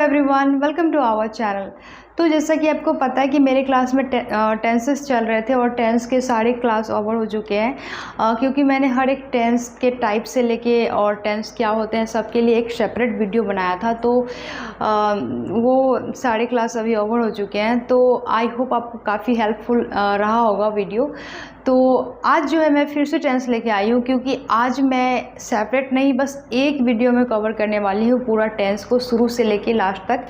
Everyone, welcome to our channel. तो जैसा कि आपको पता है कि मेरे क्लास में टेंसेस चल रहे थे और टेंस के सारे क्लास ओवर हो चुके हैं, क्योंकि मैंने हर एक टेंस के टाइप से लेके और टेंस क्या होते हैं सबके लिए एक सेपरेट वीडियो बनाया था। तो वो सारे क्लास अभी ओवर हो चुके हैं। तो आई होप आपको काफ़ी हेल्पफुल रहा होगा वीडियो। तो आज जो है मैं फिर से टेंस लेके आई हूँ, क्योंकि आज मैं सेपरेट नहीं बस एक वीडियो में कवर करने वाली हूँ पूरा टेंस को शुरू से लेके लास्ट तक।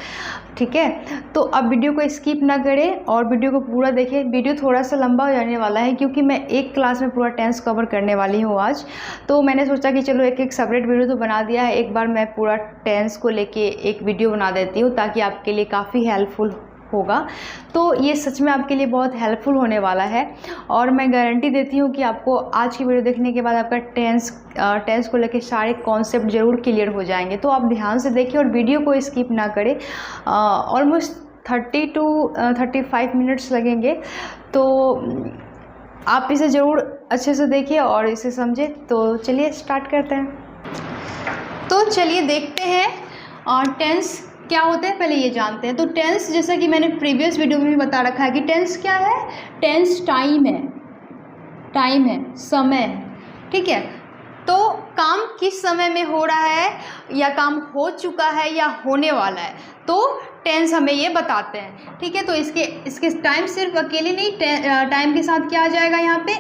ठीक है, तो अब वीडियो को स्किप ना करें और वीडियो को पूरा देखें। वीडियो थोड़ा सा लंबा हो जाने वाला है क्योंकि मैं एक क्लास में पूरा टेंस कवर करने वाली हूँ आज। तो मैंने सोचा कि चलो एक सेपरेट वीडियो तो बना दिया है, एक बार मैं पूरा टेंस को लेके एक वीडियो बना देती हूँ ताकि आपके लिए काफ़ी हेल्पफुल होगा। तो ये सच में आपके लिए बहुत हेल्पफुल होने वाला है और मैं गारंटी देती हूँ कि आपको आज की वीडियो देखने के बाद आपका टेंस को लेके सारे कॉन्सेप्ट ज़रूर क्लियर हो जाएंगे। तो आप ध्यान से देखिए और वीडियो को स्किप ना करें। ऑलमोस्ट 30 to 35 मिनट्स लगेंगे, तो आप इसे ज़रूर अच्छे से देखिए और इसे समझें। तो चलिए स्टार्ट करते हैं। तो चलिए देखते हैं टेंस क्या होते हैं, पहले ये जानते हैं। तो टेंस, जैसा कि मैंने प्रीवियस वीडियो में भी बता रखा है कि टेंस क्या है। टेंस टाइम है, समय है। ठीक है, तो काम किस समय में हो रहा है या काम हो चुका है या होने वाला है, तो टेंस हमें ये बताते हैं। ठीक है, तो इसके टाइम सिर्फ अकेले नहीं, टाइम के साथ क्या आ जाएगा यहाँ पे,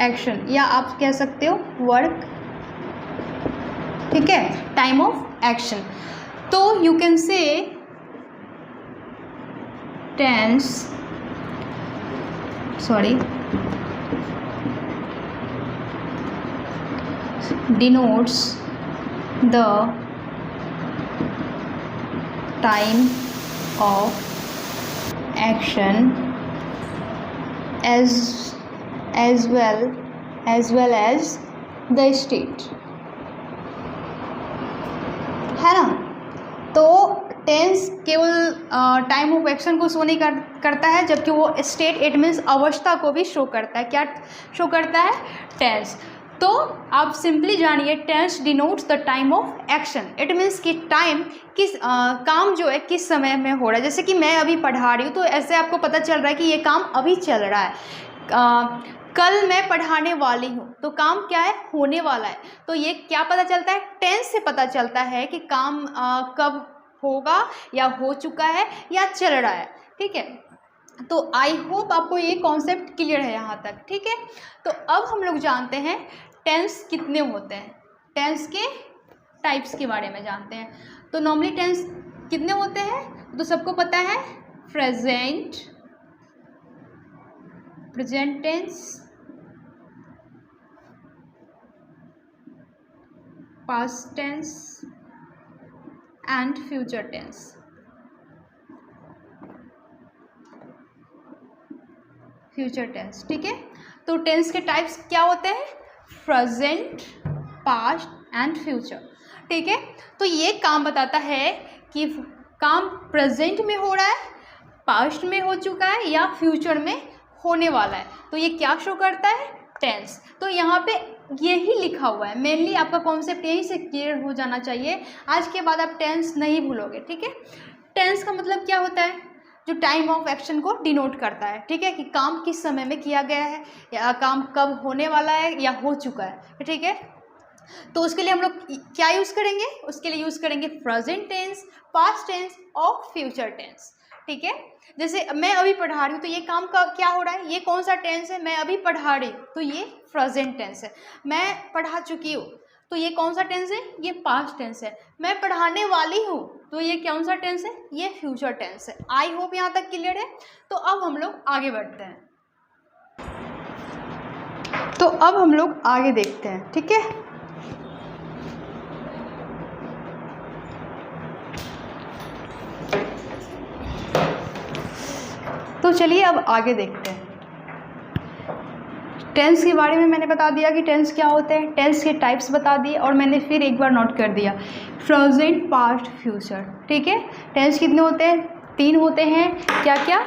एक्शन या आप कह सकते हो वर्क। ठीक है, टाइम ऑफ एक्शन। तो you can say denotes the time of action as well as the state, है ना। तो टेंस केवल टाइम ऑफ एक्शन को शो नहीं करता है, जबकि वो स्टेट, इट मीन्स अवस्था को भी शो करता है। क्या शो करता है, टेंस। तो आप सिंपली जानिए, tense denotes the time of action. It means कि टाइम काम जो है किस समय में हो रहा है। जैसे कि मैं अभी पढ़ा रही हूँ, तो ऐसे आपको पता चल रहा है कि ये काम अभी चल रहा है। कल मैं पढ़ाने वाली हूँ, तो काम क्या है, होने वाला है। तो ये क्या पता चलता है, टेंस से पता चलता है कि काम कब होगा या हो चुका है या चल रहा है। ठीक है, तो आई होप आपको ये कॉन्सेप्ट क्लियर है यहाँ तक। ठीक है, तो अब हम लोग जानते हैं टेंस कितने होते हैं, टेंस के टाइप्स के बारे में जानते हैं। तो नॉर्मली टेंस कितने होते हैं, तो सबको पता है, present tense, past tense and future tense. ठीक है, तो टेंस के टाइप्स क्या होते हैं, प्रेजेंट, पास्ट एंड फ्यूचर। ठीक है, तो ये काम बताता है कि काम प्रेजेंट में हो रहा है, पास्ट में हो चुका है या फ्यूचर में होने वाला है। तो ये क्या शो करता है, टेंस। तो यहाँ पे यही लिखा हुआ है, मेनली आपका कॉन्सेप्ट यही से क्लियर हो जाना चाहिए। आज के बाद आप टेंस नहीं भूलोगे। ठीक है, टेंस का मतलब क्या होता है, जो टाइम ऑफ एक्शन को डिनोट करता है। ठीक है, कि काम किस समय में किया गया है या काम कब होने वाला है या हो चुका है। ठीक है, तो उसके लिए हम लोग क्या यूज़ करेंगे, उसके लिए यूज़ करेंगे प्रेजेंट टेंस, पास्ट टेंस और फ्यूचर टेंस। ठीक है, जैसे मैं अभी पढ़ा रही हूँ, तो ये काम का क्या हो रहा है, ये कौन सा टेंस है, मैं अभी पढ़ा रही हूँ, तो ये प्रेजेंट टेंस है। मैं पढ़ा चुकी हूँ, तो ये कौन सा टेंस है, ये पास्ट टेंस है। मैं पढ़ाने वाली हूँ, तो ये कौन सा टेंस है, ये फ्यूचर टेंस है। आई होप यहाँ तक क्लियर है। तो अब हम लोग आगे बढ़ते हैं, तो अब हम लोग आगे देखते हैं। ठीक है, तो चलिए अब आगे देखते हैं। टेंस के बारे में मैंने बता दिया कि टेंस क्या होते हैं, टेंस के टाइप्स बता दिए और मैंने फिर एक बार नोट कर दिया, प्रेजेंट, पास्ट, फ्यूचर। ठीक है, टेंस कितने होते हैं, 3 होते हैं। क्या क्या,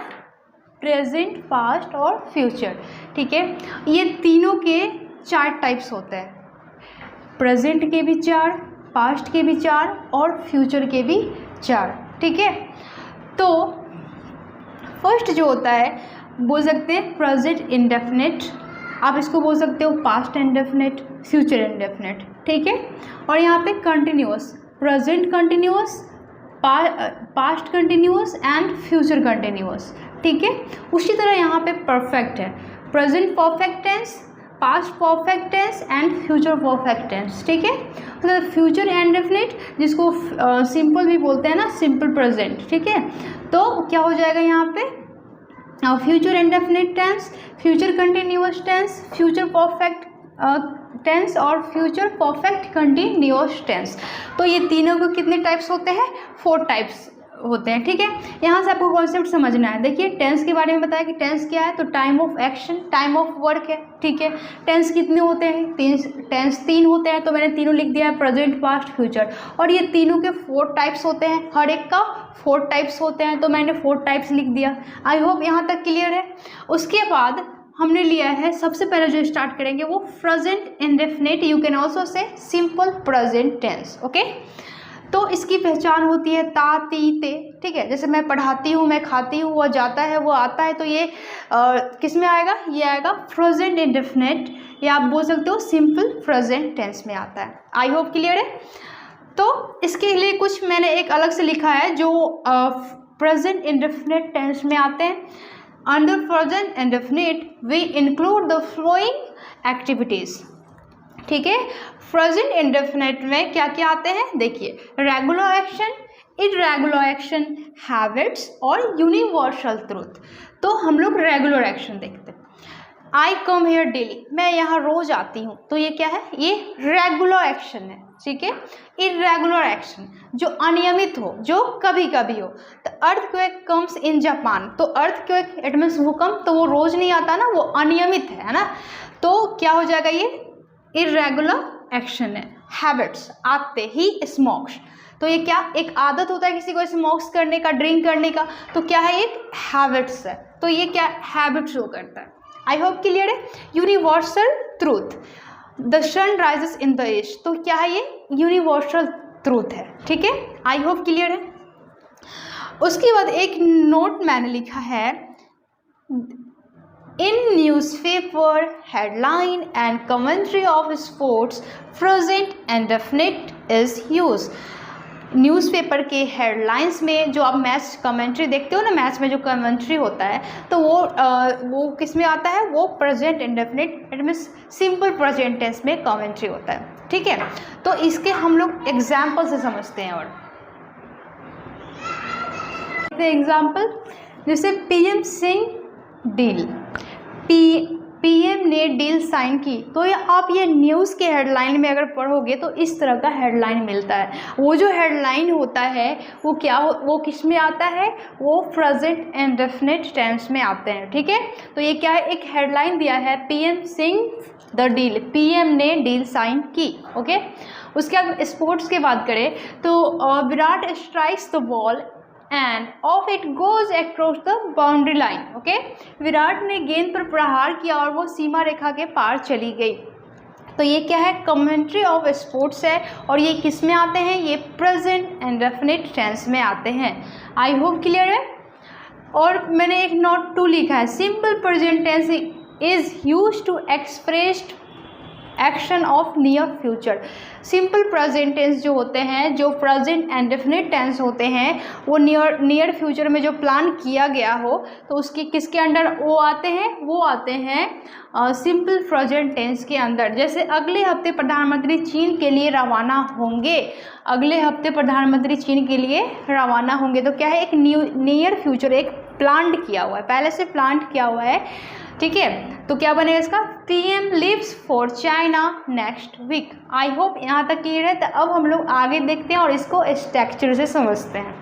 प्रेजेंट, पास्ट और फ्यूचर। ठीक है, ये तीनों के 4 टाइप्स होते हैं। प्रेजेंट के भी 4, पास्ट के भी 4 और फ्यूचर के भी 4। ठीक है, तो फर्स्ट जो होता है बोल सकते हैं प्रेजेंट इंडेफिनिट, आप इसको बोल सकते हो पास्ट इंडेफिनिट, फ्यूचर इंडेफिनिट। ठीक है, और यहाँ पे continuous, present continuous, past continuous and future continuous. ठीक है, उसी तरह यहाँ पे परफेक्ट है, present perfect tense, past perfect tense and future perfect tense. ठीक है, तो फ्यूचर इंडेफिनिट जिसको सिंपल भी बोलते हैं ना, सिंपल प्रेजेंट। ठीक है, तो क्या हो जाएगा यहाँ पे future indefinite tense, future continuous tense, future perfect tense और फ्यूचर परफेक्ट कंटिन्यूअस टेंस। तो ये तीनों को कितने टाइप्स होते हैं? 4 टाइप्स होते हैं। ठीक है, यहाँ से आपको कॉन्सेप्ट समझना है। देखिए टेंस के बारे में बताया कि टेंस क्या है, तो time of action, time of work है। ठीक है, टेंस कितने होते हैं? टेंस 3 होते हैं, तो मैंने तीनों लिख दिया है, प्रेजेंट, पास्ट, फ्यूचर। और ये तीनों के 4 टाइप्स होते हैं, हर एक का 4 टाइप्स होते हैं, तो मैंने 4 टाइप्स लिख दिया। आई होप यहाँ तक क्लियर है। उसके बाद हमने लिया है, सबसे पहले जो स्टार्ट करेंगे वो present indefinite, you can also say simple present tense. Okay, तो इसकी पहचान होती है ता, ती, ते। ठीक है, जैसे मैं पढ़ाती हूँ, मैं खाती हूँ, वह जाता है, वो आता है, तो ये किस में आएगा? ये आएगा प्रेजेंट इंडेफिनिट, या आप बोल सकते हो सिंपल प्रेजेंट टेंस में आता है। आई होप क्लियर है। तो इसके लिए कुछ मैंने एक अलग से लिखा है जो प्रेजेंट इंडेफिनिट टेंस में आते हैं। Under present indefinite we include the following activities. ठीक है, प्रेजेंट इंडेफिनिट में क्या क्या आते हैं? देखिए, regular action, irregular action, habits और यूनिवर्सल ट्रूथ। तो हम लोग रेगुलर एक्शन देखते हैं। आई कम हेयर डेली, मैं यहाँ रोज आती हूँ, तो ये क्या है? ये रेगुलर एक्शन है। ठीक है, इरेगुलर एक्शन जो अनियमित हो, जो कभी कभी हो, तो अर्थक्वेक कम्स इन जापान, तो अर्थक्वेक इट मीन्स भूकंप, तो वो रोज नहीं आता ना, वो अनियमित है ना, तो क्या हो जाएगा? ये इरेगुलर एक्शन है। हैबिट्स, आते ही स्मोक्स, तो ये क्या? एक आदत होता है किसी को स्मोक्स करने का, ड्रिंक करने का, तो क्या है? एक हैबिट्स है, तो ये क्या? हैबिट शो करता है। आई होप क्लियर है। Universal truth, the sun rises in the east, तो क्या है? ये यूनिवर्सल ट्रूथ है। ठीक है, आई होप क्लियर है। उसके बाद एक नोट मैंने लिखा है, in newspaper headline and commentary of sports present indefinite is used। Newspaper के हेडलाइंस में जो आप मैच कमेंट्री देखते हो ना, मैच में जो कमेंट्री होता है, तो वो किस में आता है? वो present indefinite, it means simple present tense में कमेंट्री होता है। ठीक है, तो इसके हम लोग एग्जाम्पल से समझते हैं। और एग्जाम्पल जैसे पीएम सिंह डील, पीएम ने डील साइन की, तो ये आप ये न्यूज़ के हेडलाइन में अगर पढ़ोगे तो इस तरह का हेडलाइन मिलता है। वो जो हेडलाइन होता है वो क्या वो किस में आता है? वो प्रेजेंट इंडेफिनिट टेंस में आते हैं। ठीक है, तो ये क्या है? एक हेडलाइन दिया है, PM Singh the deal, PM ने डील साइन की। ओके, उसके बाद स्पोर्ट्स की बात करें तो Virat strikes the ball end of it goes across the boundary line. Okay, Virat ने गेंद पर प्रहार किया और वो सीमा रेखा के पार चली गई। तो ये क्या है? कमेंट्री ऑफ स्पोर्ट्स है, और ये किस में आते हैं? ये प्रेजेंट इंडेफिनिट टेंस में आते हैं। आई होप क्लियर है। और मैंने एक नोट 2 लिखा है, simple present tense is used to express action of near future. Simple present tense जो होते हैं, जो प्रेजेंट इंडेफिनिट टेंस होते हैं, वो नियर फ्यूचर में जो प्लान किया गया हो, तो उसकी किसके अंडर वो आते हैं? वो आते हैं सिंपल प्रेजेंट टेंस के अंदर। जैसे अगले हफ्ते प्रधानमंत्री चीन के लिए रवाना होंगे, अगले हफ्ते प्रधानमंत्री चीन के लिए रवाना होंगे, तो क्या है? एक नियर फ्यूचर, एक प्लान किया हुआ है, पहले से प्लान किया हुआ है। ठीक है, तो क्या बनेगा इसका? PM leaves for China next week. I hope यहाँ तक क्लियर है। तो अब हम लोग आगे देखते हैं और इसको स्ट्रक्चर से समझते हैं।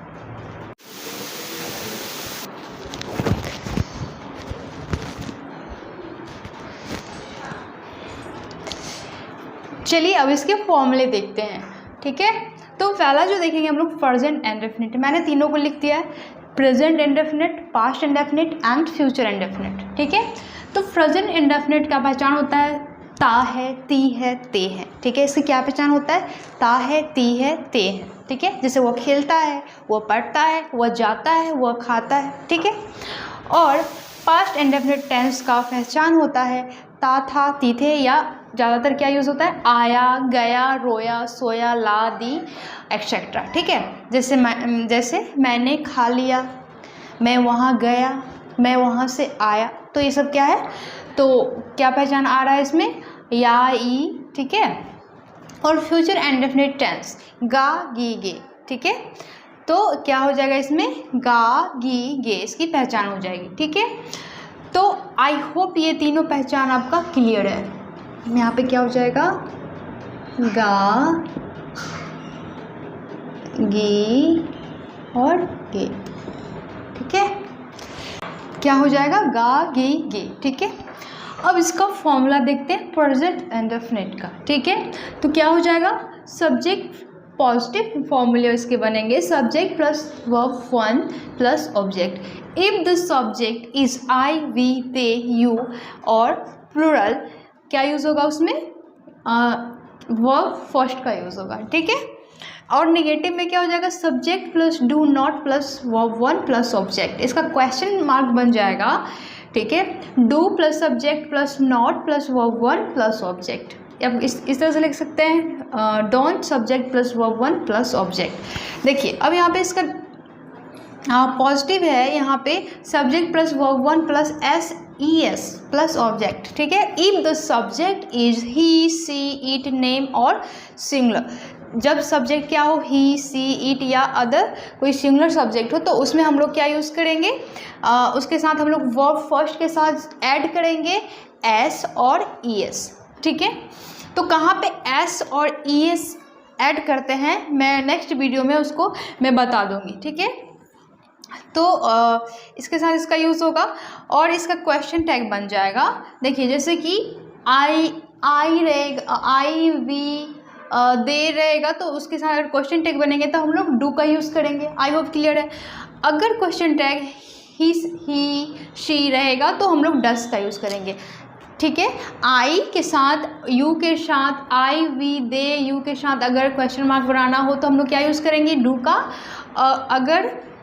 चलिए अब इसके फॉर्मूले देखते हैं। ठीक है, तो पहला जो देखेंगे हम लोग प्रेजेंट इंडेफिनिट, मैंने तीनों को लिख दिया है, present indefinite, past indefinite and future indefinite. ठीक है, तो प्रेजेंट इंडेफिनिट का पहचान होता है ता है, ती है, ते है, ठीक है। इसकी क्या पहचान होता है? ता है, ती है, ते है, ठीक है। जैसे वो खेलता है, वो पढ़ता है, वह जाता है, वह खाता है, ठीक है। और पास्ट इंडेफिनिट टेंस का पहचान होता है ता, था, ती, थे, या ज़्यादातर क्या यूज़ होता है? आया, गया, रोया, सोया, ला, दी, एक्सेट्रा, ठीक है। जैसे मैंने खा लिया, मैं वहाँ गया, मैं वहाँ से आया, तो ये सब क्या है? तो क्या पहचान आ रहा है इसमें? या, ई, ठीक है। और फ्यूचर इंडेफिनिट टेंस गा, गी, गे, ठीक है। तो क्या हो जाएगा इसमें? गा, गी, गे, इसकी पहचान हो जाएगी, ठीक है। तो आई होप ये तीनों पहचान आपका क्लियर है। यहाँ पे क्या हो जाएगा? गा, गी और गे, ठीक है। क्या हो जाएगा? गा, गी, गे, ठीक है। अब इसका फॉर्मूला देखते हैं प्रेजेंट इंडेफिनिट का, ठीक है। तो क्या हो जाएगा? सब्जेक्ट पॉजिटिव फॉर्मूले इसके बनेंगे, subject plus verb one plus object. If the subject is I, we, they, you और प्लूरल, क्या यूज़ होगा उसमें? वर्ब फर्स्ट का यूज़ होगा, ठीक है। और नेगेटिव में क्या हो जाएगा? Subject plus do not plus verb one plus object. इसका क्वेश्चन मार्क बन जाएगा, ठीक है। Do plus subject plus not plus verb one plus object. अब इस तरह से लिख सकते हैं, don't subject plus verb one plus object. देखिए अब यहाँ पे इसका पॉजिटिव है, यहाँ पे subject plus verb one plus S E S plus object, ठीक है। If the subject is he, C, it, name और सिंगुलर। जब सब्जेक्ट क्या हो? ही, सी, इट या अदर कोई सिंगुलर सब्जेक्ट हो, तो उसमें हम लोग क्या यूज़ करेंगे? उसके साथ हम लोग वर्ब फर्स्ट के साथ ऐड करेंगे एस और ई एस, ठीक है। तो कहाँ पे एस और ई एस ऐड करते हैं, मैं नेक्स्ट वीडियो में उसको मैं बता दूंगी, ठीक है। तो इसके साथ इसका यूज़ होगा और इसका क्वेश्चन टैग बन जाएगा। देखिए जैसे कि आई रहेगा, आई, वी, दे रहेगा, तो उसके साथ अगर क्वेश्चन टैग बनेंगे तो हम लोग डू का यूज़ करेंगे। आई होप क्लियर है। अगर क्वेश्चन टैग ही, शी रहेगा तो हम लोग डस का यूज़ करेंगे, ठीक है। आई के साथ, यू के साथ, आई, वी, दे, यू के साथ अगर क्वेश्चन मार्क बनाना हो तो हम लोग क्या यूज़ करेंगे? डू का।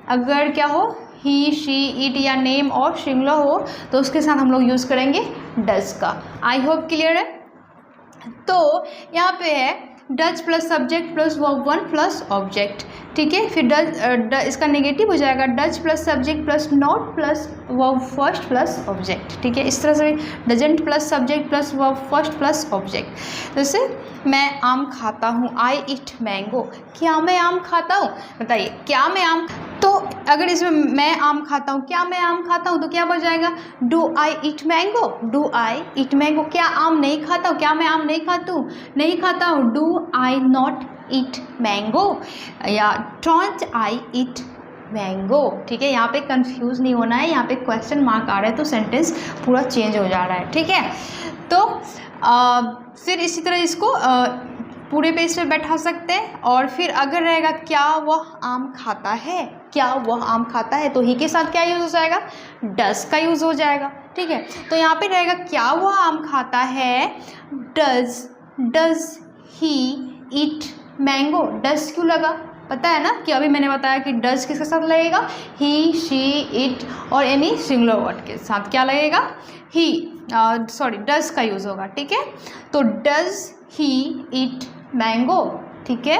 अगर क्या हो? ही, शी, इट या नेम और सिंगुलर हो तो उसके साथ हम लोग यूज़ करेंगे डज का। आई होप क्लियर है। तो यहाँ पे है does plus subject plus verb one plus object, ठीक है। फिर डज इसका नेगेटिव हो जाएगा does plus subject plus not plus verb first plus object, ठीक है। इस तरह से doesn't plus subject plus verb first plus object. जैसे मैं आम खाता हूँ, आई ईट मैंगो। क्या मैं आम खाता हूँ? बताइए, क्या मैं आम, तो अगर इसमें मैं आम खाता हूँ, क्या मैं आम खाता हूँ, तो क्या बन जाएगा? Do I eat mango, do I eat mango. क्या आम नहीं खाता हूँ, क्या मैं आम नहीं खाता हूँ, do I not eat mango या डोंट आई ईट मैंगो, ठीक है। यहाँ पे कंफ्यूज नहीं होना है, यहाँ पे क्वेश्चन मार्क आ रहा है तो सेंटेंस पूरा चेंज हो जा रहा है, ठीक है। तो फिर इसी तरह इसको पूरे पेज पे बैठा सकते हैं। और फिर अगर रहेगा क्या वह आम खाता है, क्या वह आम खाता है, तो ही के साथ क्या यूज़ हो जाएगा? डज का यूज़ हो जाएगा, ठीक है। तो यहाँ पे रहेगा क्या वह आम खाता है, does he eat mango. Does क्यों लगा? पता है ना कि अभी मैंने बताया कि डज किसके साथ लगेगा? ही, शी, इट और एनी सिंगुलर वर्ड के साथ क्या लगेगा? ही, डज का यूज़ होगा, ठीक है। तो डज ही ईट मैंगो, ठीक है।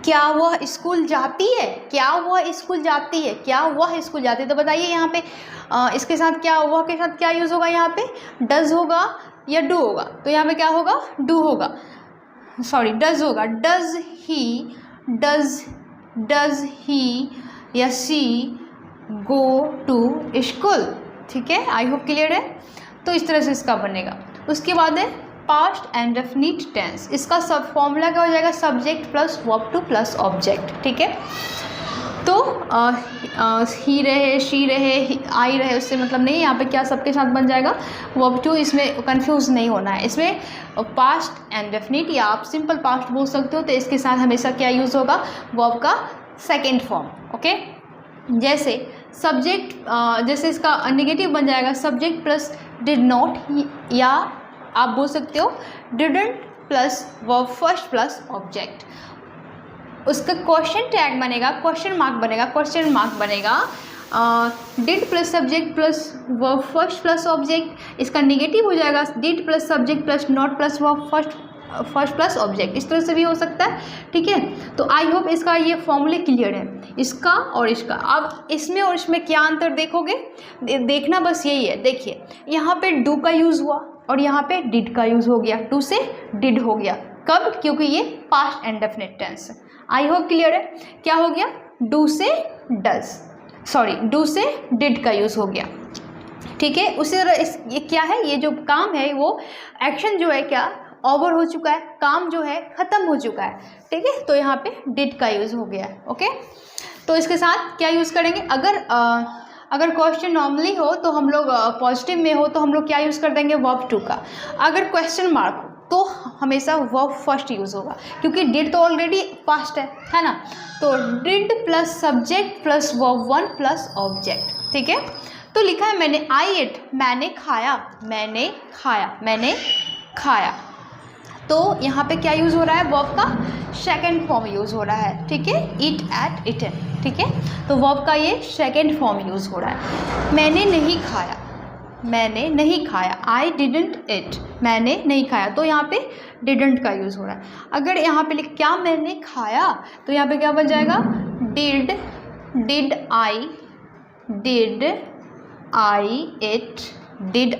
क्या वह स्कूल जाती है, क्या वह स्कूल जाती है, क्या वह स्कूल जाती है। तो बताइए यहाँ पे इसके साथ क्या, वह के साथ क्या यूज़ होगा? यहाँ पे डज होगा या डू होगा? तो यहाँ पे क्या होगा? डू होगा, डज होगा। डज ही या सी गो टू स्कूल, ठीक है। आई होप क्लियर है। तो इस तरह से इसका बनेगा। उसके बाद है पास्ट इंडेफिनिट टेंस। इसका सब फॉर्मूला क्या हो जाएगा? Subject plus verb two plus object, ठीक है। तो ही रहे, शी रहे, आई रहे, उससे मतलब नहीं। यहाँ पे क्या सबके साथ बन जाएगा? Verb to. इसमें कंफ्यूज नहीं होना है। इसमें पास्ट इंडेफिनिट या आप सिंपल पास्ट बोल सकते हो, तो इसके साथ हमेशा क्या यूज़ होगा? वर्ब का सेकेंड फॉर्म, ओके। जैसे सब्जेक्ट, जैसे इसका नेगेटिव बन जाएगा सब्जेक्ट प्लस डिड नॉट या आप बोल सकते हो didn't plus verb first plus object. उसका क्वेश्चन टैग बनेगा, क्वेश्चन मार्क बनेगा did plus subject plus verb first plus object. इसका निगेटिव हो जाएगा did plus subject plus not plus verb first plus object. इस तरह से भी हो सकता है, ठीक है। तो आई होप इसका ये फॉर्मूले क्लियर है, इसका और इसका। अब इसमें और इसमें क्या अंतर देखोगे, देखना बस यही है। देखिए यहाँ पे डू का यूज़ हुआ और यहाँ पे डिड का यूज़ हो गया, डू से डिड हो गया। कब? क्योंकि ये पास्ट इंडेफिनिट टेंस है। आई होप क्लियर है। क्या हो गया? डू से डू से डिड का यूज़ हो गया, ठीक है। उसी तरह ये क्या है, ये जो काम है वो एक्शन जो है क्या ओवर हो चुका है, काम जो है ख़त्म हो चुका है, ठीक है। तो यहाँ पे डिड का यूज़ हो गया है, ओके। तो इसके साथ क्या यूज़ करेंगे, अगर क्वेश्चन नॉर्मली हो तो हम लोग पॉजिटिव में हो तो हम लोग क्या यूज़ कर देंगे, वर्ब टू का। अगर क्वेश्चन मार्क हो तो हमेशा वर्ब फर्स्ट यूज़ होगा, क्योंकि डिड तो ऑलरेडी पास्ट है ना। तो did plus subject plus verb one plus object, ठीक है। तो लिखा है मैंने आई एट, मैंने खाया। तो यहाँ पे क्या यूज़ हो रहा है, वर्ब का सेकंड फॉर्म यूज़ हो रहा है, ठीक है। ईट एट इटन, ठीक है। तो वर्ब का ये सेकंड फॉर्म यूज़ हो रहा है। मैंने नहीं खाया, आई डिडंट इट, मैंने नहीं खाया। तो यहाँ पे डिडंट का यूज़ हो रहा है। अगर यहाँ पे क्या मैंने खाया, तो यहाँ पे क्या बन जाएगा, डिड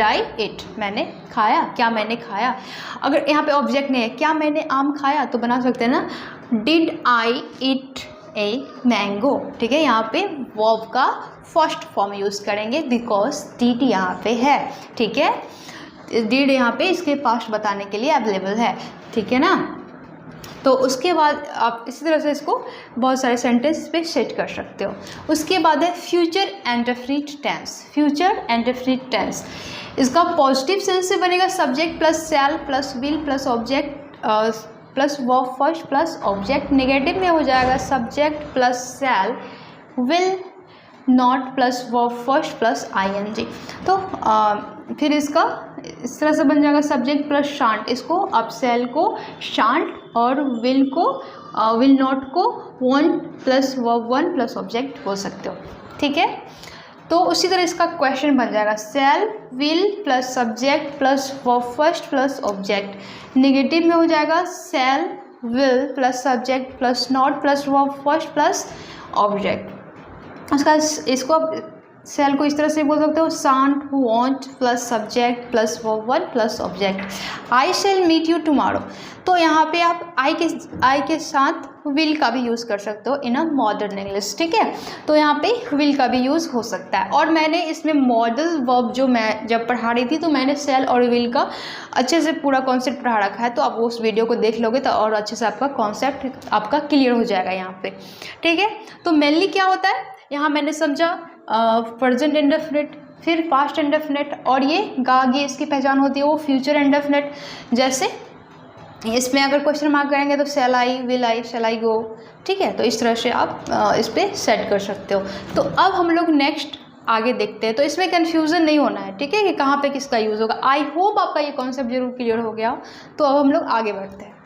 आई इट, मैंने खाया, क्या मैंने खाया। अगर यहाँ पे ऑब्जेक्ट नहीं है, क्या मैंने आम खाया, तो बना सकते हैं ना, did I eat a mango, ठीक है। यहाँ पे वर्ब का फर्स्ट फॉर्म यूज़ करेंगे बिकॉज डिड यहाँ पे है, ठीक है। डिड यहाँ पे इसके पास्ट बताने के लिए अवेलेबल है, ठीक है ना। तो उसके बाद आप इसी तरह से इसको बहुत सारे सेंटेंस पे सेट कर सकते हो। उसके बाद है फ्यूचर इंडेफिनिट टेंस। इसका पॉजिटिव सेंस से बनेगा subject plus shall plus will plus object plus verb first plus object. Negative में हो जाएगा subject plus shall will not plus verb first plus ING. तो फिर इसका इस तरह से बन जाएगा सब्जेक्ट प्लस शांट। इसको आप शैल को शांट और विल नॉट को one plus verb one plus object बोल सकते हो, ठीक है। तो उसी तरह इसका क्वेश्चन बन जाएगा शैल will plus subject plus verb first plus object. Negative में हो जाएगा शैल will plus subject plus not plus verb first plus object. उसका इसको शैल को इस तरह से बोल सकते हो shan't won't plus subject plus verb one plus object. I shall meet you tomorrow. तो यहाँ पे आप आई के साथ विल का भी यूज़ कर सकते हो इन अ मॉडर्न इंग्लिश, ठीक है। तो यहाँ पे विल का भी यूज़ हो सकता है। और मैंने इसमें मॉडल वर्ब जो मैं जब पढ़ा रही थी तो मैंने शैल और विल का अच्छे से पूरा कॉन्सेप्ट पढ़ा रखा है। तो आप उस वीडियो को देख लोगे तो और अच्छे से आपका कॉन्सेप्ट आपका क्लियर हो जाएगा यहाँ पे, ठीक है। तो मेनली क्या होता है यहाँ मैंने समझा, प्रेजेंट इंडेफिनिट, फिर पास्ट इंडेफिनिट, और ये आगे इसकी पहचान होती है वो फ्यूचर इंडेफिनिट। जैसे इसमें अगर क्वेश्चन मार्क करेंगे तो शैल आई, विल आई, शैल आई गो, ठीक है। तो इस तरह से आप इस पर सेट कर सकते हो। तो अब हम लोग नेक्स्ट आगे देखते हैं। तो इसमें कन्फ्यूज़न नहीं होना है, ठीक है, कि कहाँ पे किसका यूज़ होगा। आई होप आपका ये कॉन्सेप्ट जरूर क्लियर हो गया हो। तो अब हम लोग आगे बढ़ते हैं।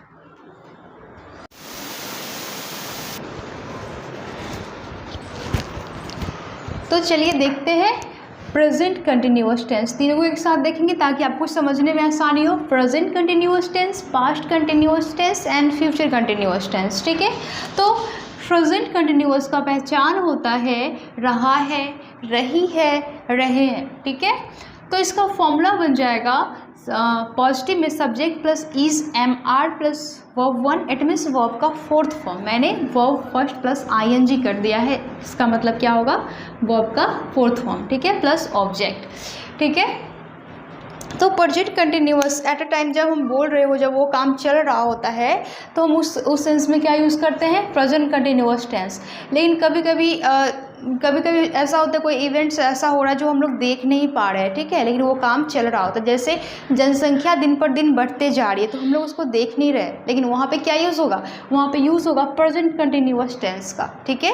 तो चलिए देखते हैं प्रेजेंट कंटिन्यूअस टेंस। तीनों को एक साथ देखेंगे ताकि आपको समझने में आसानी हो। Present continuous tense, past continuous tense and future continuous tense, ठीक है। तो प्रेजेंट कंटिन्यूअस का पहचान होता है रहा है, रही है, रहे हैं, ठीक है। तो इसका फॉर्मूला बन जाएगा पॉजिटिव में subject plus is am are plus verb one, it means verb का फोर्थ फॉर्म। मैंने वर्ब फर्स्ट प्लस आईएनजी कर दिया है, इसका मतलब क्या होगा, वर्ब का फोर्थ फॉर्म, ठीक है, प्लस ऑब्जेक्ट, ठीक है। तो present continuous at a time जब हम बोल रहे हो, जब वो काम चल रहा होता है तो हम उस सेंस में क्या यूज़ करते हैं, प्रेजेंट कंटिन्यूअस टेंस। लेकिन कभी कभी ऐसा होता है, कोई इवेंट्स ऐसा हो रहा है जो हम लोग देख नहीं पा रहे हैं, ठीक है, लेकिन वो काम चल रहा होता है। जैसे जनसंख्या दिन पर दिन बढ़ते जा रही है तो हम लोग उसको देख नहीं रहे, लेकिन वहाँ पे क्या यूज़ होगा, वहाँ पे यूज़ होगा प्रेजेंट कंटिन्यूअस टेंस का, ठीक है।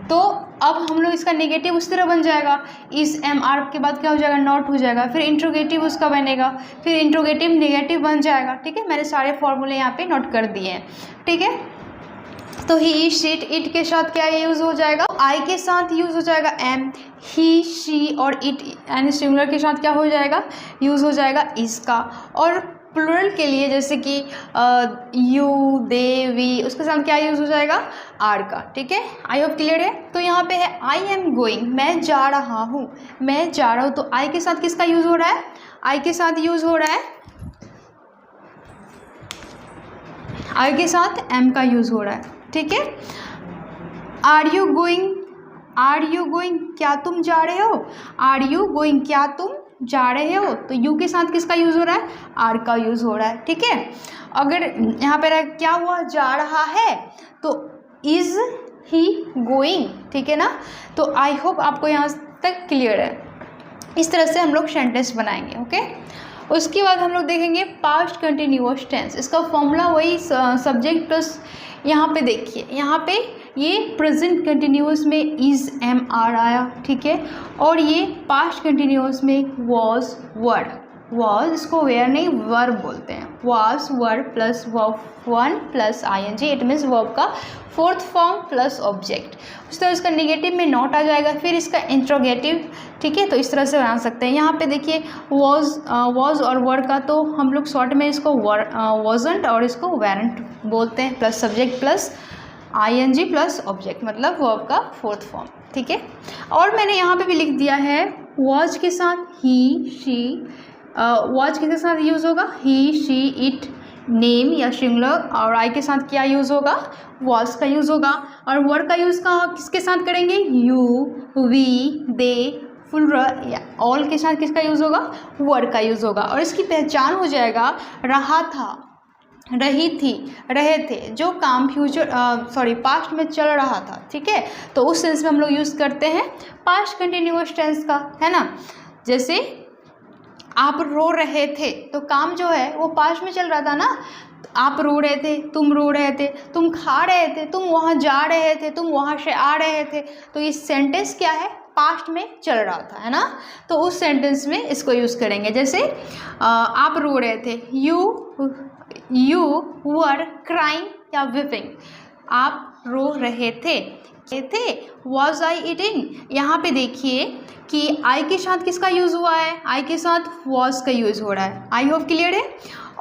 तो अब हम लोग इसका नेगेटिव उस तरह बन जाएगा, इस एम आर के बाद क्या हो जाएगा, नॉट हो जाएगा, फिर इंट्रोगेटिव उसका बनेगा, फिर इंट्रोगेटिव नेगेटिव बन जाएगा। ठीक है, मैंने सारे फॉर्मूले यहाँ पे नोट कर दिए हैं। ठीक है, तो ही शीट इट के साथ क्या यूज़ हो जाएगा, आई के साथ यूज़ हो जाएगा एम, ही शी और इट यानी सिंगुलर के साथ क्या हो जाएगा, यूज़ हो जाएगा इसका। और प्लूरल के लिए जैसे कि यू दे वी, उसके साथ क्या यूज़ हो जाएगा, आर का। ठीक है, आई होप क्लियर है। तो यहाँ पे है आई एम गोइंग, मैं जा रहा हूँ, मैं जा रहा हूँ, तो आई के साथ किसका यूज़ हो रहा है, आई के साथ यूज़ हो रहा है, आई के साथ एम का यूज़ हो रहा है। ठीक है, are you going, are you going क्या तुम जा रहे हो, आर यू गोइंग क्या तुम जा रहे हो, तो यू के साथ किसका यूज़ हो रहा है, आर का यूज़ हो रहा है। ठीक है, अगर यहाँ पर क्या हुआ, जा रहा है, तो इज़ ही गोइंग। ठीक है ना, तो आई होप आपको यहाँ तक क्लियर है। इस तरह से हम लोग सेंटेंस बनाएंगे। ओके, उसके बाद हम लोग देखेंगे पास्ट कंटिन्यूअस टेंस। इसका फॉर्मूला वही सब्जेक्ट प्लस, यहाँ पे देखिए, यहाँ पे ये प्रेजेंट कंटिन्यूअस में इज़ एम आर आया। ठीक है, और ये पास्ट कंटिन्यूअस में वॉज वर, वॉज इसको वेयर नहीं वर्ब बोलते हैं, was were plus verb one plus I N G, it means verb का फोर्थ फॉर्म प्लस ऑब्जेक्ट। उस तरह इसका नेगेटिव में नॉट आ जाएगा, फिर इसका इंट्रोगेटिव। ठीक है, तो इस तरह से बना सकते हैं। यहाँ पे देखिए वॉज और वर का तो हम लोग शॉर्ट में इसको वॉजंट और इसको वेरेंट बोलते हैं, plus subject plus I N G plus object, मतलब वर्ब का फोर्थ फॉर्म। ठीक है, और मैंने यहाँ पे भी लिख दिया है वॉज के साथ ही शी, वॉज किसके साथ यूज़ होगा, ही शी इट नेम या सिंगुलर, और आई के साथ क्या यूज़ होगा, वॉज का यूज़ होगा। और वर का यूज़ का किसके साथ करेंगे, यू वी दे प्लूरल या ऑल के साथ किसका यूज़ होगा, वर का यूज़ होगा। और इसकी पहचान हो जाएगा रहा था, रही थी, रहे थे, जो काम पास्ट में चल रहा था। ठीक है, तो उस सेंस में हम लोग यूज़ करते हैं पास्ट कंटिन्यूअस टेंस का, है ना। जैसे आप रो रहे थे, तो काम जो है वो पास्ट में चल रहा था ना, आप रो रहे थे, तुम रो रहे थे, तुम खा रहे थे, तुम वहाँ जा रहे थे, तुम वहाँ से आ रहे थे, तो ये सेंटेंस क्या है, पास्ट में चल रहा था, है ना। तो उस सेंटेंस में इसको यूज़ करेंगे। जैसे आप रो रहे थे, यू वर क्राइंग या वीपिंग, आप रो रहे थे। वॉज आई ईटिंग, यहाँ पे देखिए कि आई के साथ किसका यूज़ हुआ है, आई के साथ वॉज का यूज़ हो रहा है। आई होप क्लियर है।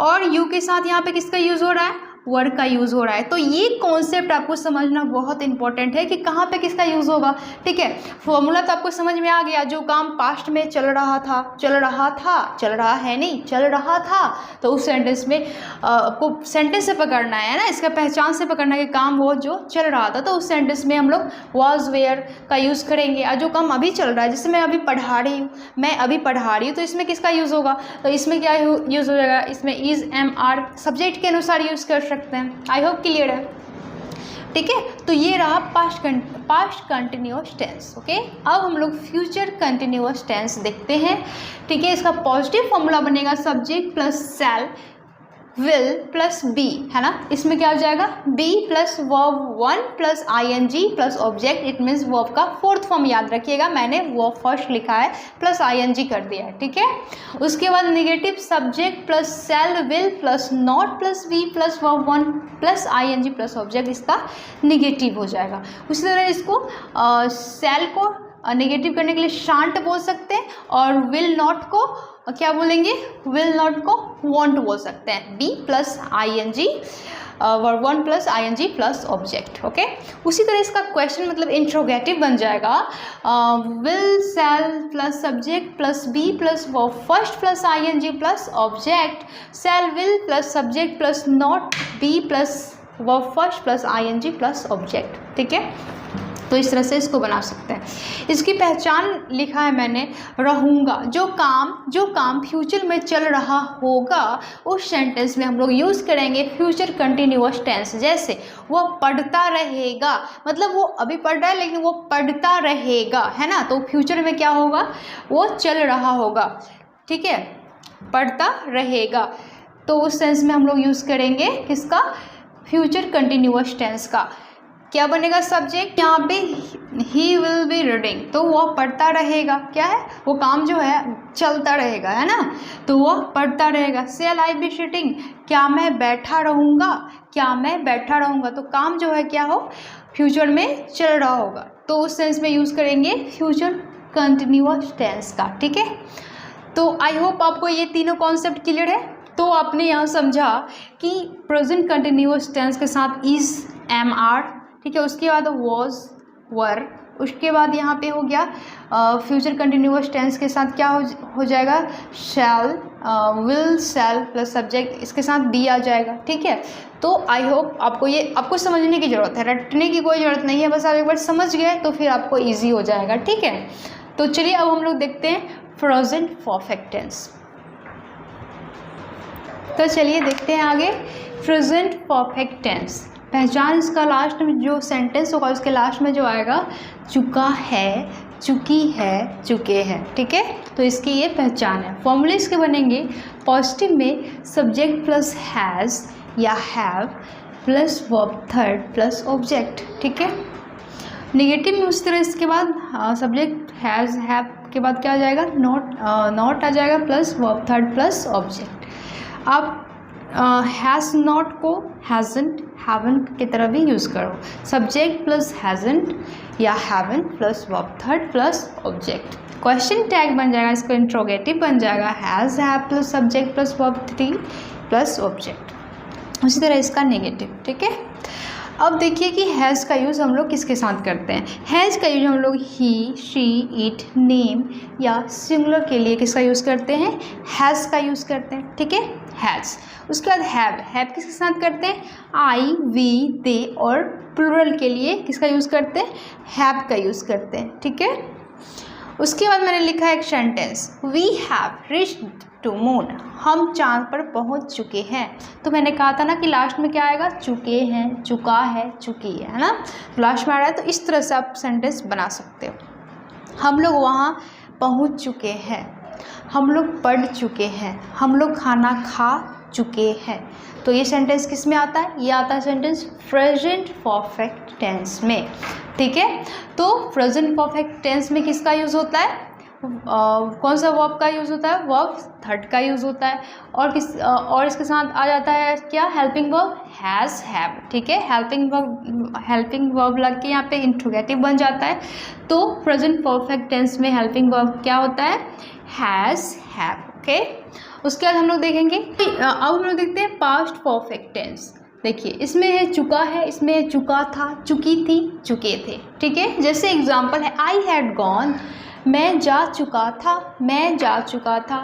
और यू के साथ यहाँ पे किसका यूज़ हो रहा है, वर्ड का यूज़ हो रहा है। तो ये कॉन्सेप्ट आपको समझना बहुत इंपॉर्टेंट है कि कहाँ पे किसका यूज़ होगा। ठीक है, फॉर्मूला तो आपको समझ में आ गया, जो काम पास्ट में चल रहा था, चल रहा है नहीं, चल रहा था, तो उस सेंटेंस में आपको सेंटेंस से पकड़ना है ना, इसका पहचान से पकड़ना है कि काम वो जो चल रहा था, तो उस सेंटेंस में हम लोग वॉज वेयर का यूज़ करेंगे। और जो काम अभी चल रहा है, जैसे मैं अभी पढ़ा रही हूँ, तो इसमें किसका यूज़ होगा, तो इसमें क्या यूज़ हो जाएगा, इसमें इज़ एम आर सब्जेक्ट के अनुसार यूज़ कर सकते हैं। आई होप क्लियर है। ठीक है, तो ये रहा पास्ट कंटिन्यूअस टेंस। ओके, अब हम लोग फ्यूचर कंटिन्यूअस टेंस देखते हैं। ठीक है, इसका पॉजिटिव फॉर्मूला बनेगा subject plus shall will plus be, है ना। इसमें क्या हो जाएगा, be plus verb one plus I N G plus object, it means verb का फोर्थ फॉर्म याद रखिएगा, मैंने वर्ब फर्स्ट लिखा है प्लस आई एन जी कर दिया है। ठीक है, उसके बाद negative subject plus shall will plus not plus be plus verb one plus I N G plus object, इसका निगेटिव हो जाएगा। उसी तरह इसको शैल को नेगेटिव करने के लिए शांट बोल सकते हैं, और विल नॉट को क्या बोलेंगे, विल नॉट को वॉन्ट बोल सकते हैं, be plus I N G verb one plus I N G plus object. Okay, उसी तरह इसका क्वेश्चन मतलब इंट्रोगेटिव बन जाएगा, will shall plus subject plus be plus verb first plus I N G plus object, shall will plus subject plus not be plus verb first plus I N G plus object. ठीक है, तो इस तरह से इसको बना सकते हैं। इसकी पहचान लिखा है मैंने, रहूँगा, जो काम फ्यूचर में चल रहा होगा, उस सेंटेंस में हम लोग यूज़ करेंगे फ्यूचर कंटिन्यूअस टेंस। जैसे वो पढ़ता रहेगा, मतलब वो अभी पढ़ रहा है लेकिन वो पढ़ता रहेगा, है ना, तो फ्यूचर में क्या होगा, वो चल रहा होगा। ठीक है, पढ़ता रहेगा, तो उस सेंस में हम लोग यूज़ करेंगे किसका, फ्यूचर कंटिन्यूअस टेंस का। क्या बनेगा सब्जेक्ट, यहाँ पे ही विल बी रीडिंग, तो वो पढ़ता रहेगा, क्या है वो काम जो है चलता रहेगा, है ना, तो वो पढ़ता रहेगा। शैल आई बी सिटिंग, क्या मैं बैठा रहूँगा, क्या मैं बैठा रहूँगा, तो काम जो है क्या हो फ्यूचर में चल रहा होगा, तो उस सेंस में यूज़ करेंगे फ्यूचर कंटिन्यूअस टेंस का। ठीक है, तो आई होप आपको ये तीनों कॉन्सेप्ट क्लियर है। तो आपने यहाँ समझा कि प्रेजेंट कंटिन्यूअस टेंस के साथ इज, एम, आर, ठीक है, उसके बाद वॉज, वर, उसके बाद यहाँ पे हो गया फ्यूचर कंटिन्यूअस टेंस के साथ क्या हो जाएगा, शैल, विल, शैल प्लस सब्जेक्ट, इसके साथ बी आ जाएगा। ठीक है, तो आई होप आपको समझने की ज़रूरत है, रटने की कोई ज़रूरत नहीं है, बस आप एक बार समझ गए तो फिर आपको ईजी हो जाएगा। ठीक है, तो चलिए अब हम लोग देखते हैं प्रेजेंट परफेक्ट टेंस। तो चलिए देखते हैं आगे प्रेजेंट परफेक्ट टेंस। पहचान इसका लास्ट में जो सेंटेंस होगा उसके लास्ट में जो आएगा चुका है, चुकी है, चुके हैं। ठीक है, तो इसकी ये पहचान है। फॉर्मूले इसके बनेंगे पॉजिटिव में सब्जेक्ट प्लस हैज़ या have plus verb third plus object. ठीक है, नेगेटिव में उस तरह इसके बाद सब्जेक्ट हैज़, हैव के बाद क्या आ जाएगा, नॉट आ जाएगा plus verb third plus object. आप हैज़ नॉट को हैज़न्ट, हैवंट की तरह भी यूज़ करो, सब्जेक्ट प्लस हैज़न्ट या haven't plus verb third plus object. Question tag बन जाएगा, इसको इंट्रोगेटिव बन जाएगा, has, have plus subject plus verb three plus object. उसी तरह इसका नेगेटिव। ठीक है, अब देखिए कि हैज़ का यूज़ हम लोग किसके साथ करते हैं। हैज़ का यूज हम लोग ही, शी, इट, नेम या सिंगुलर के लिए किसका यूज़ करते हैं, हैज़ का यूज़ करते हैं। ठीक है, हैज़। उसके बाद हैव किसके साथ करते हैं, आई, वी, दे, और प्लूरल के लिए किसका यूज़ करते हैं, हैव का यूज़ करते हैं। ठीक है, उसके बाद मैंने लिखा है एक sentence, we have reached to moon, हम चांद पर पहुंच चुके हैं। तो मैंने कहा था ना कि लास्ट में क्या आएगा, चुके हैं, चुका है, चुकी है ना, लास्ट में आ रहा है। तो इस तरह से आप सेंटेंस बना सकते हो, हम लोग वहाँ पहुंच चुके हैं, हम लोग पढ़ चुके हैं, हम लोग खाना खा चुके हैं। तो ये सेंटेंस किस में आता है, ये आता है सेंटेंस प्रेजेंट परफेक्ट टेंस में। ठीक है, तो प्रेजेंट परफेक्ट टेंस में किसका यूज़ होता है, कौन सा वर्ब का यूज़ होता है, वर्ब थर्ड का यूज़ होता है, और इसके साथ आ जाता है क्या, हेल्पिंग वर्ब हैज़, हैव। ठीक है, हेल्पिंग वर्ब लग के यहाँ पे इंट्रोगेटिव बन जाता है। तो प्रेजेंट परफेक्ट टेंस में हेल्पिंग वर्ब क्या होता है, हैज़, हैव। ओके, उसके बाद हम लोग देखेंगे, अब हम लोग देखते हैं पास्ट परफेक्ट टेंस। देखिए इसमें है चुका है, इसमें है चुका था, चुकी थी, चुके थे। ठीक है, जैसे एग्जांपल है आई हैड गॉन, मैं जा चुका था, मैं जा चुका था।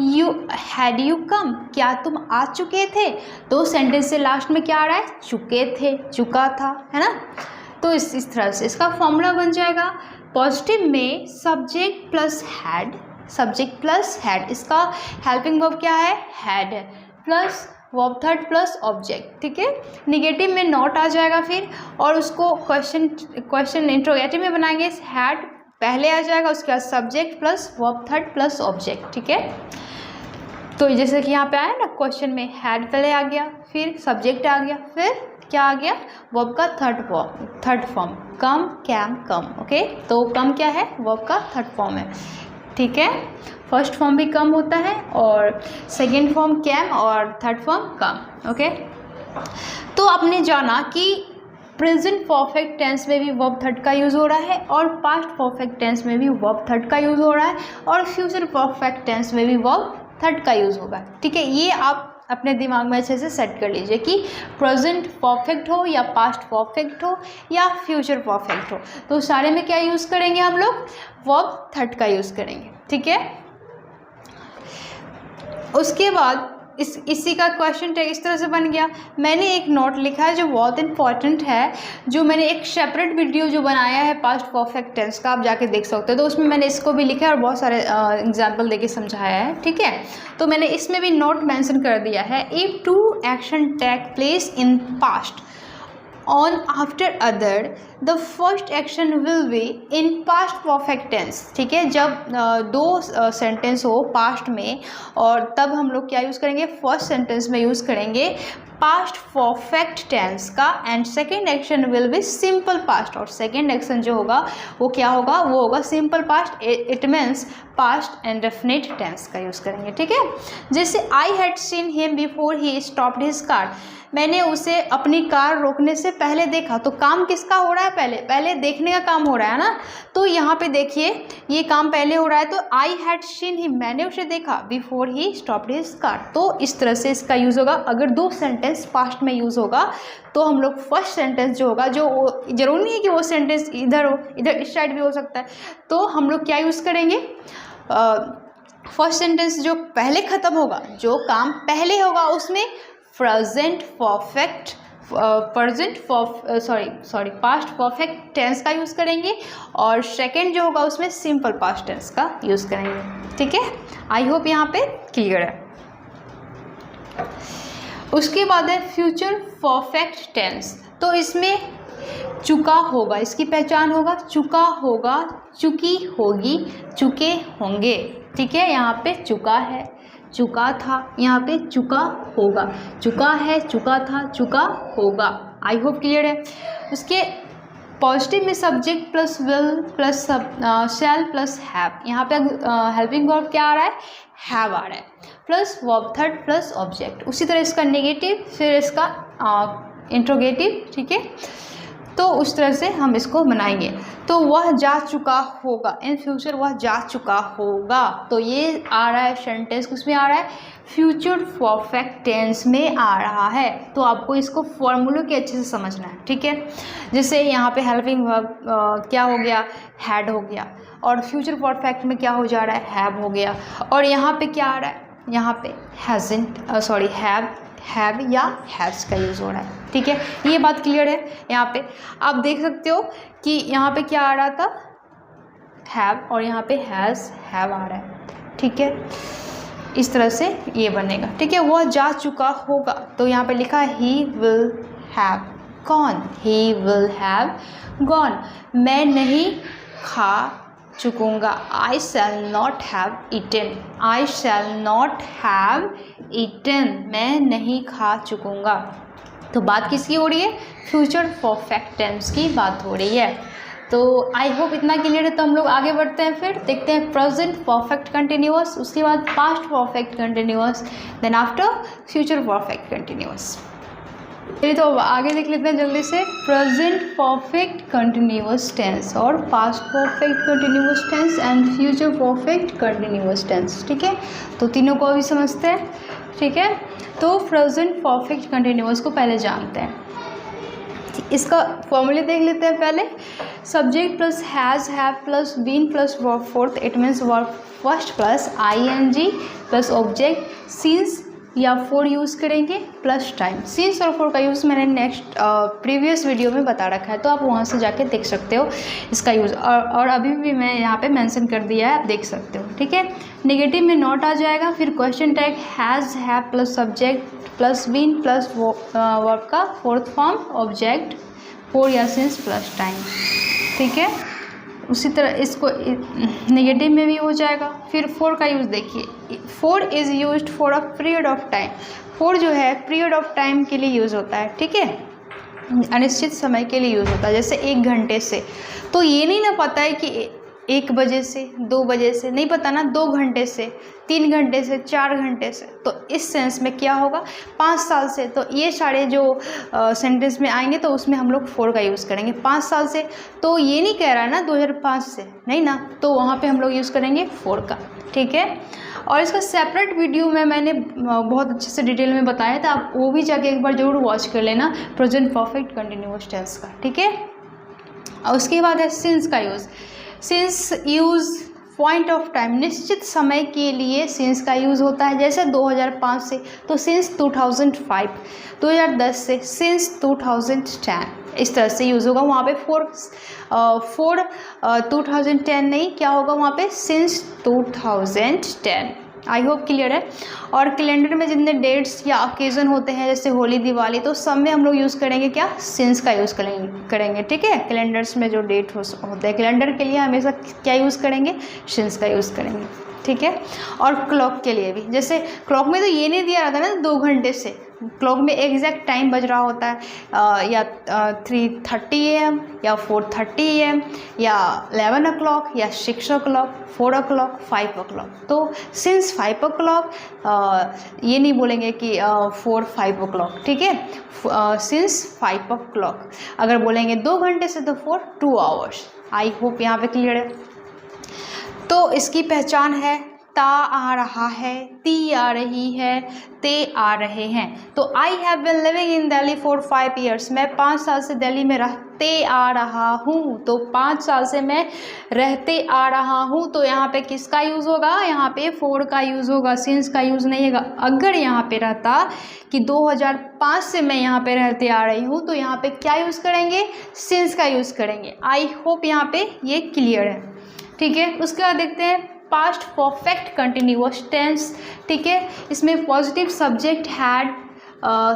यू हैड यू कम, क्या तुम आ चुके थे। तो सेंटेंस से लास्ट में क्या आ रहा है, चुके थे, चुका था, है ना। तो इस तरह से इसका फॉर्मूला बन जाएगा पॉजिटिव में subject plus had, subject plus had, इसका हेल्पिंग वर्ब क्या है, had, plus verb third plus object. ठीक है, निगेटिव में नॉट आ जाएगा फिर, और उसको क्वेश्चन इंट्रोगेटिव में बनाएंगे, हैड पहले आ जाएगा, उसके बाद subject plus verb third plus object. ठीक है, तो जैसे कि यहाँ पे आया ना क्वेश्चन में, हैड पहले आ गया, फिर सब्जेक्ट आ गया, फिर क्या आ गया, वर्ब का थर्ड फॉर्म, कम, कैम, कम। ओके, तो कम क्या है, वर्ब का थर्ड फॉर्म है। ठीक है, फर्स्ट फॉर्म भी कम होता है, और सेकेंड फॉर्म कैम, और थर्ड फॉर्म कम। ओके, तो आपने जाना कि प्रेजेंट परफेक्ट टेंस में भी वर्ब थर्ड का यूज़ हो रहा है, और पास्ट परफेक्ट टेंस में भी वर्ब थर्ड का यूज़ हो रहा है, और फ्यूचर परफेक्ट टेंस में भी वर्ब थर्ड का यूज़ होगा। ठीक है, ये आप अपने दिमाग में अच्छे से सेट कर लीजिए कि प्रेजेंट परफेक्ट हो या पास्ट परफेक्ट हो या फ्यूचर परफेक्ट हो, तो सारे में क्या यूज़ करेंगे हम लोग, वर्ब थर्ड का यूज़ करेंगे। ठीक है, उसके बाद इसी का क्वेश्चन टैग इस तरह से बन गया। मैंने एक नोट लिखा है जो बहुत इंपॉर्टेंट है, जो मैंने एक सेपरेट वीडियो जो बनाया है पास्ट परफेक्ट टेंस का, आप जाके देख सकते हो। तो उसमें मैंने इसको भी लिखा है और बहुत सारे एग्जांपल देके समझाया है। ठीक है, तो मैंने इसमें भी नोट मेंशन कर दिया है, if two action take place in past on after other the first action will be in past perfect tense। ठीक है, जब दो सेंटेंस हो पास्ट में, और तब हम लोग क्या यूज़ करेंगे, फर्स्ट सेंटेंस में यूज़ करेंगे पास्ट परफेक्ट टेंस का, and second action will be simple past, और सेकेंड एक्शन जो होगा वो क्या होगा, वो होगा simple past. It means past indefinite tense का यूज़ करेंगे, ठीक है। जैसे I had seen him before he stopped his car, मैंने उसे अपनी कार रोकने से पहले देखा। तो काम किसका हो रहा है, पहले देखने का काम हो रहा है ना। तो यहाँ पे देखिए ये काम पहले हो रहा है, तो आई हैड सीन हिम, मैंने उसे देखा, before he stopped his car. तो इस तरह से इसका यूज़ होगा। अगर दो सेंटेंस पास्ट में यूज़ होगा तो हम लोग फर्स्ट सेंटेंस जो होगा, जो जरूरी नहीं है कि वो सेंटेंस इधर हो, इधर इस साइड भी हो सकता है, तो हम लोग क्या यूज़ करेंगे, फर्स्ट सेंटेंस जो पहले ख़त्म होगा, जो काम पहले होगा, उसमें present perfect past perfect tense का यूज़ करेंगे, और सेकंड जो होगा उसमें सिंपल पास्ट टेंस का यूज़ करेंगे, ठीक है। आई होप यहाँ पे क्लियर है। उसके बाद है फ्यूचर परफेक्ट टेंस। तो इसमें चुका होगा, इसकी पहचान होगा, चुका होगा, चुकी होगी, चुके होंगे, ठीक है। यहाँ पे चुका है, चुका था, यहाँ पे चुका होगा, चुका है, चुका था, चुका होगा। आई होप क्लियर है। उसके पॉजिटिव में subject plus will plus shall plus have, यहाँ पे हेल्पिंग वर्ब क्या आ रहा है, हैव आ रहा है, plus verb third plus object. उसी तरह इसका नेगेटिव, फिर इसका इंट्रोगेटिव, ठीक है। तो उस तरह से हम इसको बनाएंगे। तो वह जा चुका होगा, इन फ्यूचर वह जा चुका होगा, तो ये आ रहा है सेंटेंस किसमें आ रहा है, फ्यूचर परफेक्ट टेंस में आ रहा है। तो आपको इसको फॉर्मूले के अच्छे से समझना है, ठीक है। जैसे यहाँ पे हेल्पिंग वर्ब क्या हो गया, हैड हो गया, और फ्यूचर परफेक्ट में क्या हो जा रहा है, हैव हो गया, और यहाँ पे क्या आ रहा है, यहाँ पे हैज़न्ट हैव या हैज़ का यूज़ हो रहा है, ठीक है। ये बात क्लियर है। यहाँ पे आप देख सकते हो कि यहाँ पे क्या आ रहा था, हैव, और यहाँ पे हैव आ रहा है, ठीक है। इस तरह से ये बनेगा, ठीक है। वह जा चुका होगा, तो यहाँ पे लिखा he will have gone, he will have gone. मैं नहीं खा चुकूँगा, I shall not have eaten, I shall not have eaten, मैं नहीं खा चुकूँगा। तो बात किसकी हो रही है, फ्यूचर परफेक्ट टेंस की बात हो रही है। तो आई होप इतना क्लियर है। तो हम लोग आगे बढ़ते हैं, फिर देखते हैं प्रेजेंट परफेक्ट कंटिन्यूअस, उसके बाद past perfect continuous, then after future perfect continuous. चलिए तो आगे देख लेते हैं जल्दी से, प्रेजेंट परफेक्ट कंटिन्यूअस टेंस और past perfect continuous tense and future perfect continuous tense, ठीक है। तो तीनों को अभी समझते हैं, ठीक है। तो प्रेजेंट परफेक्ट कंटिन्यूअस को पहले जानते हैं, इसका फॉर्मूले देख लेते हैं पहले। Subject plus has have plus been plus verb fourth, it means verb first plus ING plus object since या फॉर यूज़ करेंगे प्लस टाइम। सिंस और फॉर का यूज़ मैंने नेक्स्ट प्रीवियस वीडियो में बता रखा है, तो आप वहाँ से जाके देख सकते हो इसका यूज़, और अभी भी मैं यहाँ पे मेंशन कर दिया है, आप देख सकते हो, ठीक है। नेगेटिव में नॉट आ जाएगा, फिर question tag has have plus subject plus been plus verb का फोर्थ फॉर्म ऑब्जेक्ट फॉर या सिंस प्लस टाइम, ठीक है। उसी तरह इसको नेगेटिव में भी हो जाएगा। फिर फॉर का यूज़ देखिए, for is used for a period of time, for जो है पीरियड ऑफ टाइम के लिए यूज़ होता है, ठीक है, अनिश्चित समय के लिए यूज़ होता है, जैसे 1 घंटे से। तो ये नहीं ना पता है कि 1 बजे से 2 बजे से, नहीं पता ना, 2 घंटे से 3 घंटे से 4 घंटे से, तो इस सेंस में क्या होगा, 5 साल से। तो ये सारे जो सेंटेंस में आएंगे तो उसमें हम लोग फॉर का यूज़ करेंगे। 5 साल से तो ये नहीं कह रहा है ना 2005 से, नहीं ना, तो वहाँ पे हम लोग यूज़ करेंगे फॉर का, ठीक है। और इसका सेपरेट वीडियो में मैंने बहुत अच्छे से डिटेल में बताया था, आप वो भी जाके एक बार ज़रूर वॉच कर लेना, प्रेजेंट परफेक्ट कंटिन्यूअस टेंस का, ठीक है। और उसके बाद है सिंस का use. Since use point of time, निश्चित समय के लिए सिंस का यूज़ होता है, जैसे 2005 से तो सिंस 2005, 2010 से सिंस 2010, इस तरह से यूज़ होगा। वहाँ पे फॉर 2010 नहीं, क्या होगा वहाँ पे, सिंस 2010। आई होप क्लियर है। और कैलेंडर में जितने डेट्स या ओकेज़न होते हैं, जैसे होली दिवाली, तो सब में हम लोग यूज़ करेंगे क्या, सिंस का यूज़ करेंगे, ठीक है। कैलेंडर्स में जो डेट होते हैं कैलेंडर के लिए हमेशा क्या यूज़ करेंगे, सिंस का यूज़ करेंगे, ठीक है। और क्लॉक के लिए भी, जैसे क्लॉक में तो ये नहीं दिया रहता ना 2 घंटे से, क्लॉक में एग्जैक्ट टाइम बज रहा होता है या 3:30 AM या 4:30 AM या 11 o'clock या 6 o'clock, 4 o'clock, 5 o'clock। तो सिंस 5 o'clock ये नहीं बोलेंगे कि 4-5 o'clock, ठीक है। सिंस 5 o'clock अगर बोलेंगे 2 घंटे से तो 2 hours। आई होप यहाँ पे क्लियर है। तो इसकी पहचान है ता आ रहा है, ती आ रही है, ते आ रहे हैं। तो I have been living in Delhi for 5 years, मैं 5 साल से दिल्ली में रहते आ रहा हूँ। तो 5 साल से मैं रहते आ रहा हूँ, तो यहाँ पे किसका यूज़ होगा, यहाँ पे फॉर का यूज़ होगा, सिंस का यूज़ नहीं होगा। अगर यहाँ पे रहता कि 2005 से मैं यहाँ पे रहते आ रही हूँ, तो यहाँ पे क्या यूज़ करेंगे, सिंस का यूज़ करेंगे। आई होप यहाँ पे ये क्लियर है, ठीक है। उसके बाद देखते हैं पास्ट परफेक्ट कंटिन्यूअस टेंस, ठीक है। इसमें positive subject had,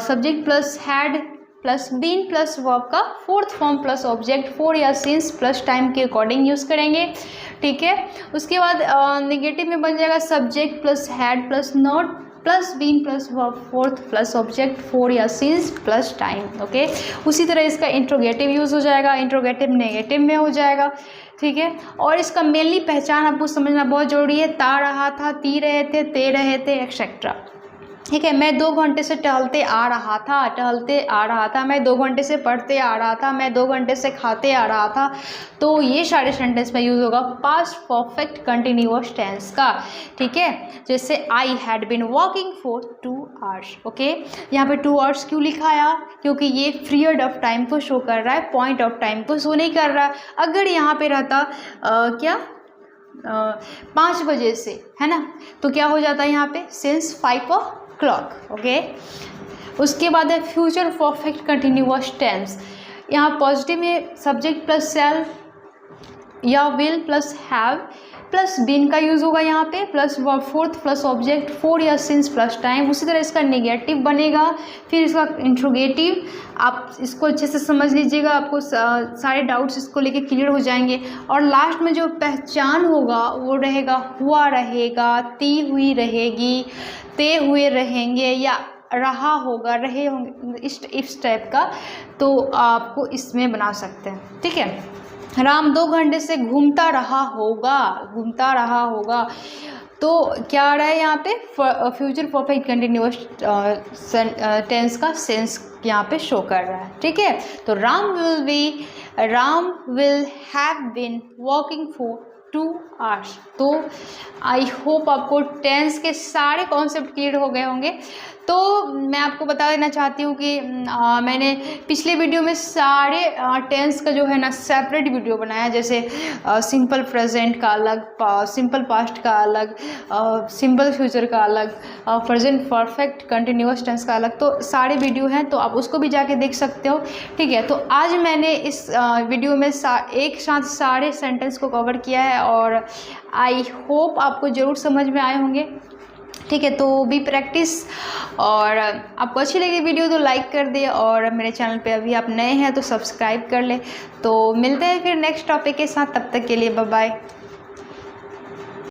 subject plus had plus been plus verb का 4th form plus object for या सिंस प्लस टाइम के अकॉर्डिंग यूज़ करेंगे, ठीक है। उसके बाद नेगेटिव में बन जाएगा subject plus had plus not plus been plus verb 4th plus object for या सिंस प्लस टाइम, ओके। उसी तरह इसका इंट्रोगेटिव यूज़ हो जाएगा, इंट्रोगेटिव नेगेटिव में हो जाएगा, ठीक है। और इसका मेनली पहचान आपको समझना बहुत ज़रूरी है। ता रहा था, ती रहे थे, ते रहे थे, एक्सेट्रा, ठीक है। मैं 2 घंटे से टहलते आ रहा था, टहलते आ रहा था। मैं 2 घंटे से पढ़ते आ रहा था, मैं 2 घंटे से खाते आ रहा था। तो ये सारे सेंटेंस में यूज़ होगा पास्ट परफेक्ट कंटिन्यूअस टेंस का, ठीक है। जैसे I had been walking for 2 hours, okay. यहाँ पे 2 hours क्यों लिखाया, क्योंकि ये पीरियड ऑफ टाइम को शो कर रहा है, पॉइंट ऑफ टाइम को शो नहीं कर रहा है। अगर यहाँ पे रहता क्या 5 बजे से, है ना, तो क्या हो जाता है यहाँ पे सिंस 5 o'clock, ओके। उसके बाद है फ्यूचर परफेक्ट कंटिन्यूअस टेंस। यहाँ पॉजिटिव में सब्जेक्ट प्लस सेल या will plus have plus been का यूज़ होगा यहाँ पे, plus verb 4th plus object for या सिंस प्लस टाइम। उसी तरह इसका नेगेटिव बनेगा, फिर इसका इंट्रोगेटिव। आप इसको अच्छे से समझ लीजिएगा, आपको सारे डाउट्स इसको लेके क्लियर हो जाएंगे। और लास्ट में जो पहचान होगा वो रहेगा हुआ रहेगा, ती हुई रहेगी, ते हुए रहेंगे या रहा होगा, रहे होंगे, इस टाइप का। तो आपको इसमें बना सकते हैं, ठीक है। राम 2 घंटे से घूमता रहा होगा, घूमता रहा होगा। तो क्या आ रहा है यहाँ पे, फ्यूचर परफेक्ट कंटिन्यूअस टेंस का सेंस यहाँ पे शो कर रहा है, ठीक है। तो Ram will have been walking for 2 hours। तो आई होप आपको टेंस के सारे कॉन्सेप्ट क्लियर हो गए होंगे। तो मैं आपको बता देना चाहती हूँ कि मैंने पिछले वीडियो में सारे टेंस का जो है ना सेपरेट वीडियो बनाया, जैसे सिंपल प्रेजेंट का अलग, सिंपल पास्ट का अलग, सिंपल फ्यूचर का अलग, प्रेजेंट परफेक्ट कंटिन्यूअस टेंस का अलग। तो सारे वीडियो हैं, तो आप उसको भी जाके देख सकते हो, ठीक है। तो आज मैंने इस वीडियो में एक साथ सारे सेंटेंस को कवर किया है और आई होप आपको ज़रूर समझ में आए होंगे, ठीक है। तो भी प्रैक्टिस, और आपको अच्छी लगी वीडियो तो लाइक कर दे, और मेरे चैनल पे अभी आप नए हैं तो सब्सक्राइब कर ले। तो मिलते हैं फिर नेक्स्ट टॉपिक के साथ, तब तक के लिए बाय बाय।